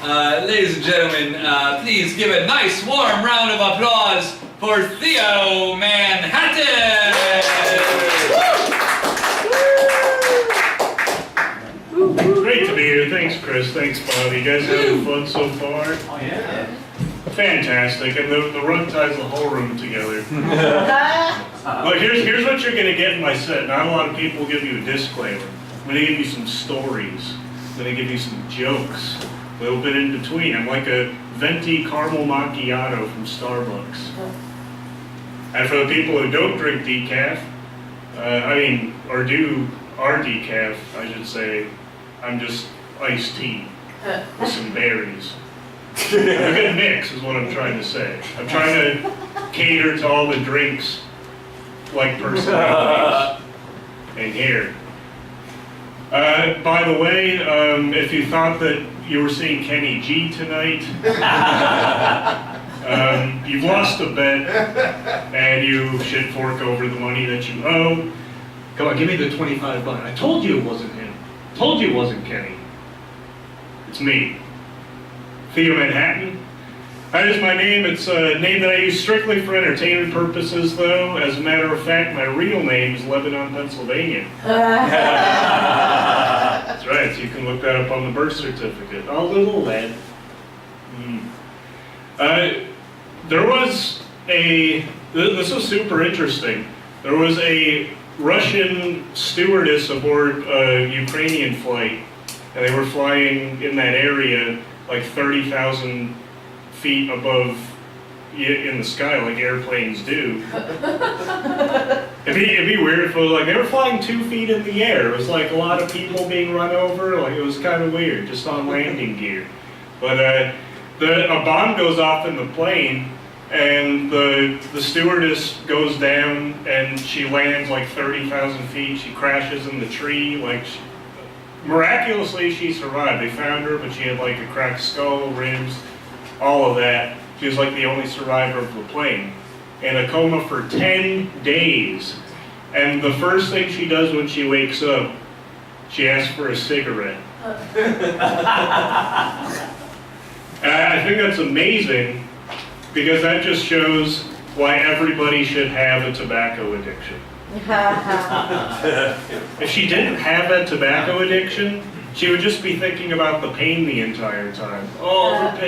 Ladies and gentlemen, please give a nice warm round of applause for Theo Manhattan! Great to be here. Thanks, Chris. Thanks, Bob. You guys having fun so far? Oh, yeah. Fantastic. And the rug ties the whole room together. Look, here's what you're going to get in my set. Not a lot of people give you a disclaimer. I'm going to give you some stories. I'm going to give you some jokes. A little bit in between. I'm like a venti caramel macchiato from Starbucks. And for the people who don't drink decaf, are decaf, I should say, I'm just iced tea with some berries. A good mix is what I'm trying to say. I'm trying to cater to all the drinks like personalities in here. By the way, if you thought that you were seeing Kenny G tonight, you've lost a bet and you should fork over the money that you owe. Come on, give me the 25 bucks. I told you it wasn't him. Told you it wasn't Kenny. It's me. Theo Manhattan. That is my name. It's a name that I use strictly for entertainment purposes, though. As a matter of fact, my real name is Lebanon, Pennsylvania. That's right, so you can look that up on the birth certificate. Oh, little lad. There was this was super interesting. There was a Russian stewardess aboard a Ukrainian flight, and they were flying in that area like 30,000 feet above in the sky, like airplanes do. It'd be weird if it was like they were flying 2 feet in the air. It was like a lot of people being run over. Like it was kind of weird, just on landing gear. But a bomb goes off in the plane, and the stewardess goes down, and she lands like 30,000 feet. She crashes in the tree. Miraculously, she survived. They found her, but she had like a cracked skull, ribs, all of that. She was like the only survivor of the plane. In a coma for 10 days. And the first thing she does when she wakes up, she asks for a cigarette. And I think that's amazing, because that just shows why everybody should have a tobacco addiction. If she didn't have a tobacco addiction, she would just be thinking about the pain the entire time. Oh, the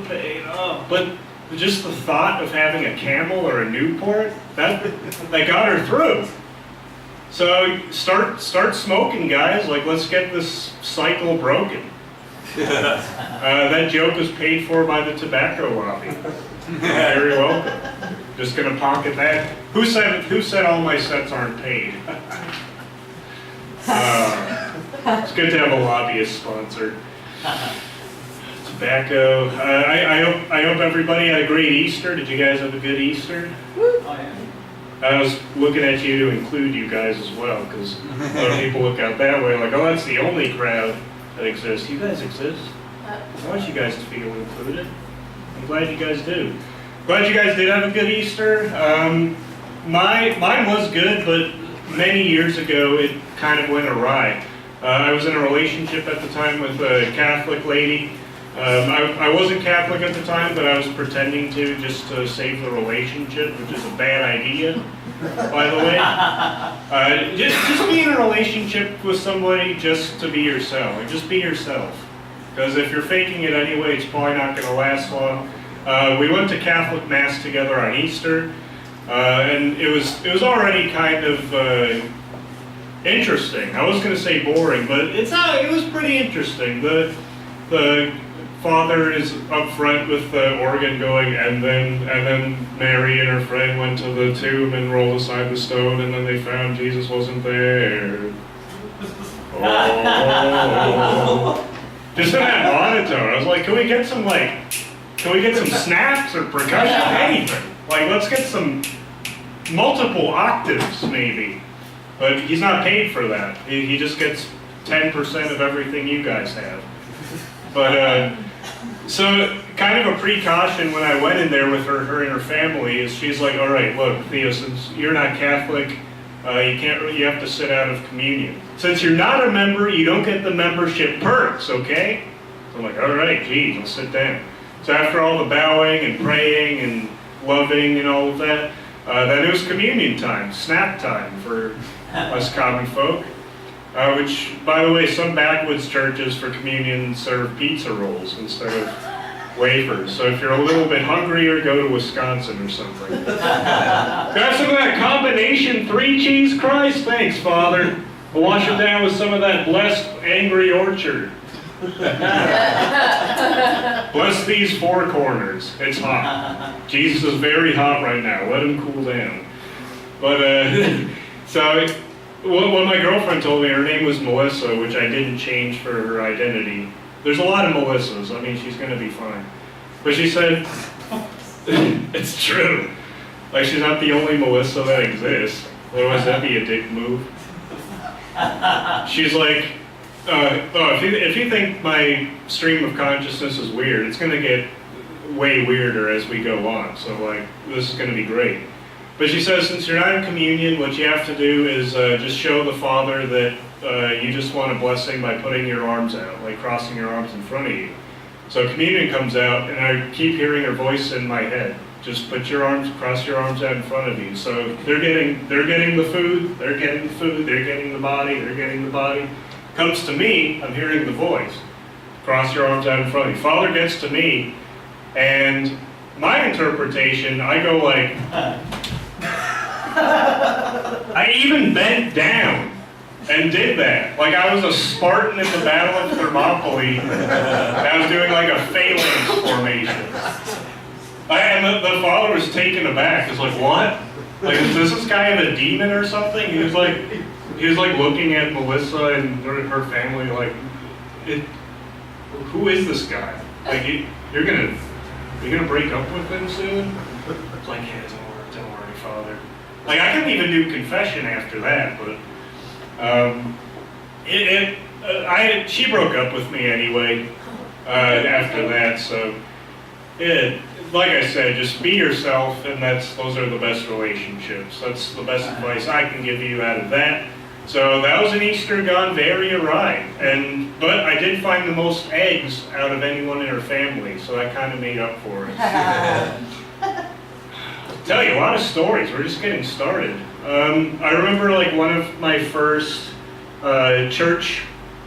pain, oh. But just the thought of having a Camel or a Newport, that got her through. So start smoking, guys. Like, let's get this cycle broken. That joke was paid for by the tobacco lobby. Very welcome. Just gonna pocket that. Who said all my sets aren't paid? It's good to have a lobbyist sponsor. Tobacco. I hope everybody had a great Easter. Did you guys have a good Easter? Oh, yeah. I was looking at you to include you guys as well, because a lot of people look out that way like, oh, that's the only crowd that exists. You guys exist. I want you guys to feel included. I'm glad you guys do. Glad you guys did have a good Easter. Mine was good, but many years ago it kind of went awry. I was in a relationship at the time with a Catholic lady. I wasn't Catholic at the time, but I was pretending to just to save the relationship, which is a bad idea, by the way. Just be in a relationship with somebody just to be yourself. Like, just be yourself. Because if you're faking it anyway, it's probably not going to last long. We went to Catholic Mass together on Easter, and it was already kind of interesting. I was going to say boring, but it was pretty interesting. The father is up front with the organ going, and then Mary and her friend went to the tomb and rolled aside the stone, and then they found Jesus wasn't there. Oh. Just in that monotone, I was like, can we get some snaps or percussion, anything? Like, let's get some multiple octaves, maybe. But he's not paid for that. He just gets 10% of everything you guys have. But, so kind of a precaution when I went in there with her and her family is she's like, all right, look, Theo, since you're not Catholic, you have to sit out of communion. Since you're not a member, you don't get the membership perks, okay? I'm like, all right, geez, I'll sit down. So after all the bowing and praying and loving and all of that, then it was communion time, snap time for us common folk. Which, by the way, some backwoods churches for communion serve pizza rolls instead of wafers. So if you're a little bit hungrier, go to Wisconsin or something. Got some of that combination 3-cheese Christ? Thanks, Father. We'll wash it down with some of that blessed angry orchard. Bless these 4 corners. It's hot. Jesus is very hot right now. Let him cool down. But, so, what my girlfriend told me, her name was Melissa, which I didn't change for her identity. There's a lot of Melissas. I mean, she's going to be fine. But she said, it's true. Like, she's not the only Melissa that exists. Otherwise, that'd be a dick move. She's like, if you think my stream of consciousness is weird, it's going to get way weirder as we go on. So, like, this is going to be great. But she says, since you're not in communion, what you have to do is just show the Father that you just want a blessing by putting your arms out, like crossing your arms in front of you. So communion comes out, and I keep hearing her voice in my head. Just put your arms, cross your arms out in front of you. So they're getting the food, they're getting the food, they're getting the body, they're getting the body. Comes to me, I'm hearing the voice. Cross your arms out in front of you. Father gets to me, and my interpretation, I go like, I even bent down and did that. Like I was a Spartan in the Battle of Thermopylae, and I was doing like a phalanx formation. And the Father was taken aback. He's like, what? Like, is this guy have a demon or something? He was like looking at Melissa and her family like, who is this guy? Like, you're gonna break up with him soon? It's like, yeah, don't worry, Father. Like, I couldn't even do confession after that, but she broke up with me anyway after that. So, like I said, just be yourself, and those are the best relationships. That's the best advice I can give you out of that. So that was an Easter gone very awry, but I did find the most eggs out of anyone in her family, so that kind of made up for it. Tell you a lot of stories. We're just getting started. I remember like one of my first church,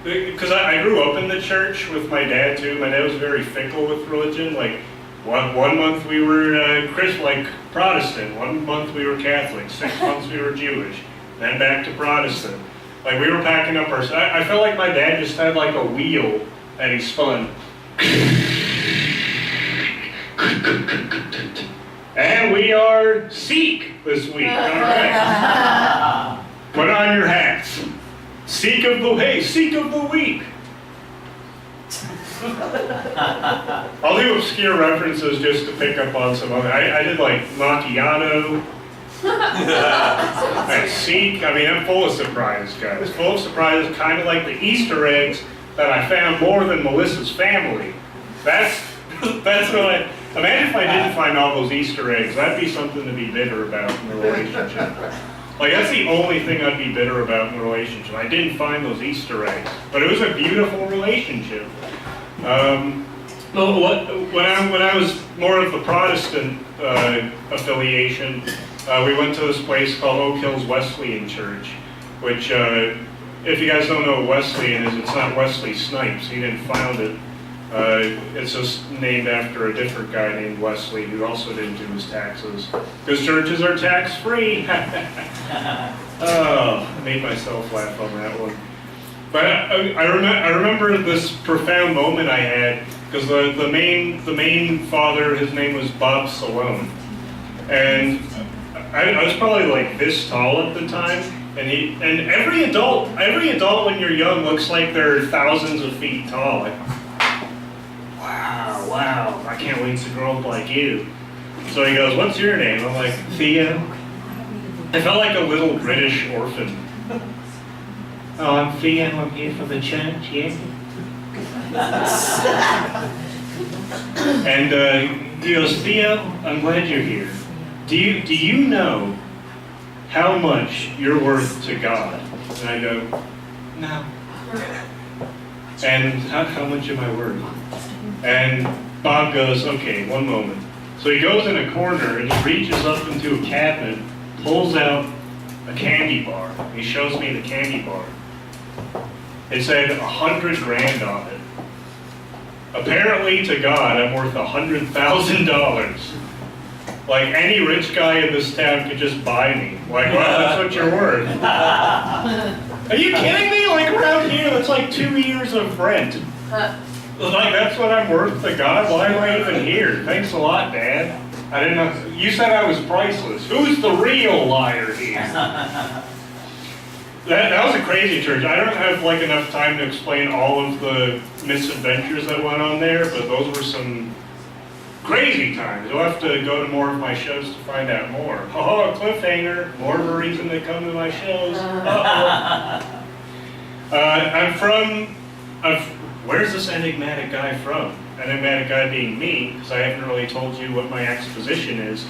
because I grew up in the church with my dad too. My dad was very fickle with religion. Like one month we were Protestant, 1 month we were Catholic, 6 months we were Jewish, then back to Protestant. Like we were packing up I felt like my dad just had like a wheel that he spun. And we are Sikh this week. All right. Put on your hats. Sikh of the week. I'll do obscure references just to pick up on some other. I did like macchiato. Sikh. I mean, I'm full of surprises, guys. Full of surprises, kind of like the Easter eggs that I found more than Melissa's family. That's what imagine if I didn't find all those Easter eggs. That'd be something to be bitter about in the relationship. Like, that's the only thing I'd be bitter about in the relationship. I didn't find those Easter eggs. But it was a beautiful relationship. When I was more of the Protestant affiliation, we went to this place called Oak Hills Wesleyan Church, which, if you guys don't know what Wesleyan is, it's not Wesley Snipes. He didn't found it. It's just named after a different guy named Wesley who also didn't do his taxes. Because churches are tax-free. Oh, I made myself laugh on that one. But I remember this profound moment I had, because the main father, his name was Bob Salone. And I was probably like this tall at the time. And every adult when you're young looks like they're thousands of feet tall. Like, wow, I can't wait to grow up like you. So he goes, what's your name? I'm like, Theo. I felt like a little British orphan. Oh, I'm Theo, I'm here for the church, yeah. And he goes, Theo, I'm glad you're here. Do you know how much you're worth to God? And I go, no. And how much am I worth? And Bob goes, okay, one moment. So he goes in a corner and he reaches up into a cabinet, pulls out a candy bar. He shows me the candy bar. It said 100 grand on it. Apparently to God, I'm worth $100,000. Like any rich guy in this town could just buy me. Like, well, that's what you're worth. Are you kidding me? Like around here, that's like 2 years of rent. Like that's what I'm worth to God? Why am I even here? Thanks a lot, Dad. I didn't know. You said I was priceless. Who's the real liar here? That was a crazy church. I don't have like enough time to explain all of the misadventures that went on there, but those were some crazy times. You'll have to go to more of my shows to find out more. Oh, a cliffhanger. More of a reason to come to my shows. Where's this enigmatic guy from? Enigmatic guy being me, because I haven't really told you what my exposition is.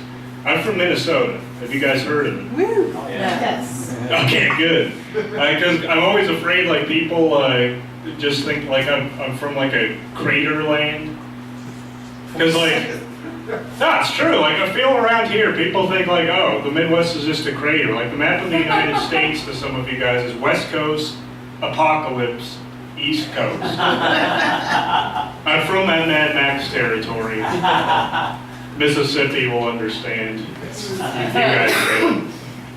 I'm from Minnesota. Have you guys heard of it? Woo! Oh, Yeah. Yes. Okay, good. Because I'm always afraid, like, people just think, like, I'm from, like, a crater land. Because, like, no, it's true. Like, I feel around here, people think, like, oh, the Midwest is just a crater. Like, the map of the United States to some of you guys is West Coast, Apocalypse, East Coast. I'm from that Mad Max territory. Mississippi will understand if you guys do.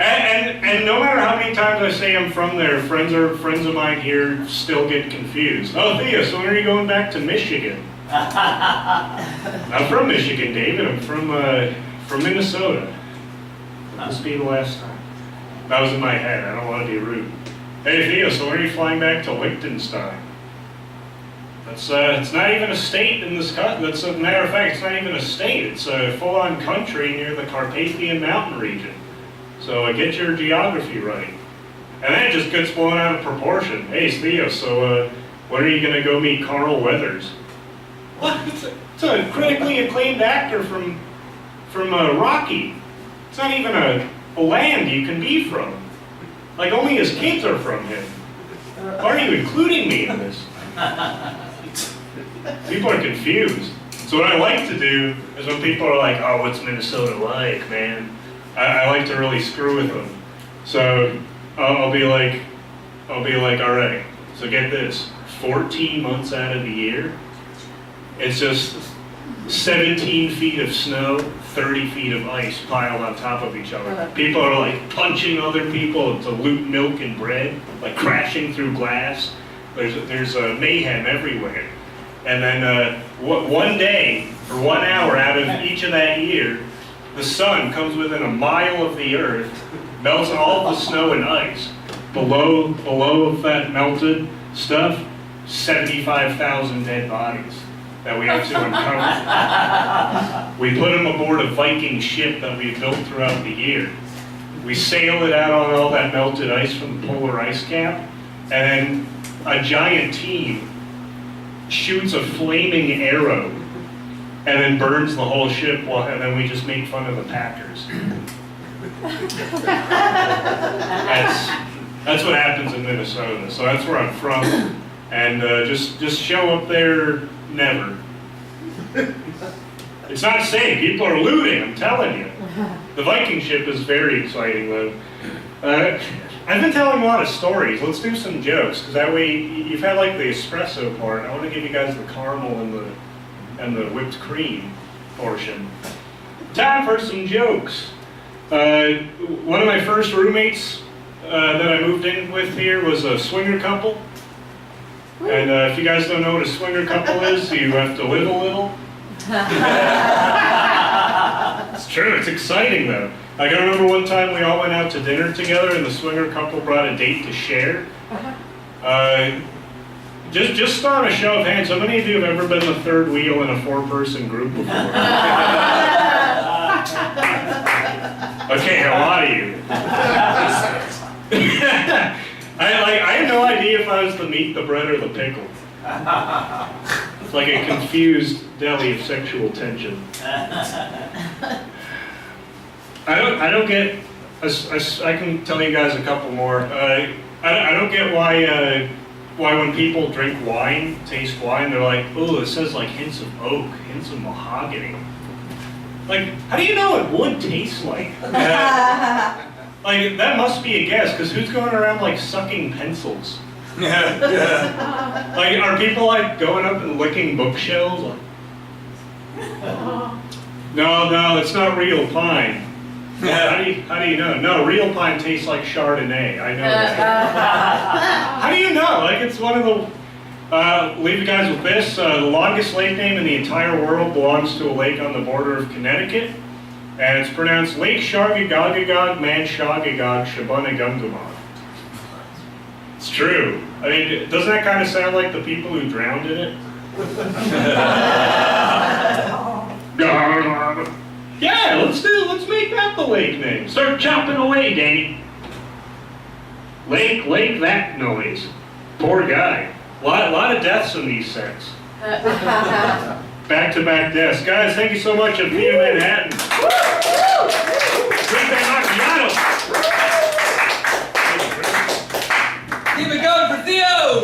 And no matter how many times I say I'm from there, friends of mine here still get confused. Oh, Theo, so when are you going back to Michigan? I'm from Michigan, David. I'm from Minnesota. This will be the last time. That was in my head. I don't want to be rude. Hey, Theo, so when are you flying back to Liechtenstein? That's it's not even a state in this country. That's a matter of fact, it's not even a state. It's a full-on country near the Carpathian Mountain region. So get your geography right. And then it just gets blown out of proportion. Hey, Theo, so when are you going to go meet Carl Weathers? What? It's a critically acclaimed actor from Rocky. It's not even a land you can be from. Like, only his kids are from him. Why are you including me in this? People are confused. So what I like to do is when people are like, oh, what's Minnesota like, man? I like to really screw with them. So I'll be like, all right, so get this. 14 months out of the year, it's just 17 feet of snow, 30 feet of ice piled on top of each other. People are like punching other people to loot milk and bread, like crashing through glass. There's mayhem everywhere. And then one day, or 1 hour out of each of that year, the sun comes within a mile of the earth, melts all the snow and ice. Below that melted stuff, 75,000 dead bodies that we have to uncover. We put them aboard a Viking ship that we built throughout the year. We sail it out on all that melted ice from the polar ice cap, and then a giant team shoots a flaming arrow and then burns the whole ship, and then we just make fun of the packers. That's what happens in Minnesota. So that's where I'm from. And just show up there, never. It's not safe. People are looting, I'm telling you. The Viking ship is very exciting, though. I've been telling a lot of stories. Let's do some jokes, because that way you've had like the espresso part. I want to give you guys the caramel and the whipped cream portion. Time for some jokes. One of my first roommates that I moved in with here was a swinger couple. And if you guys don't know what a swinger couple is, you have to live a little. It's true, it's exciting though. Like, I remember one time we all went out to dinner together and the swinger couple brought a date to share. Just start a show of hands. How many of you have ever been the third wheel in a 4-person group before? Okay, a lot of you. I had no idea if I was the meat, the bread, or the pickle. It's like a confused deli of sexual tension. I don't get. I can tell you guys a couple more. I don't get why why when people drink wine, taste wine, they're like, oh, it says like hints of oak, hints of mahogany. Like, how do you know what wood tastes like? Like, that must be a guess, because who's going around like sucking pencils? Like, are people like going up and licking bookshelves? Like, no, it's not real pine. How do you know? No, real pine tastes like Chardonnay. I know that. How do you know? Like, it's one of the. Leave you guys with this. The longest lake name in the entire world belongs to a lake on the border of Connecticut, and it's pronounced Lake Shargagagagag Manshagagag Shabunagumgumog. It's true. I mean, doesn't that kind of sound like the people who drowned in it? Yeah, let's make that the lake name. Start chopping away, Danny. Lake, that noise. Poor guy. A lot of deaths in these sets. Back-to-back deaths. Guys, thank you so much of Theo Manhattan. Keep it going for Theo!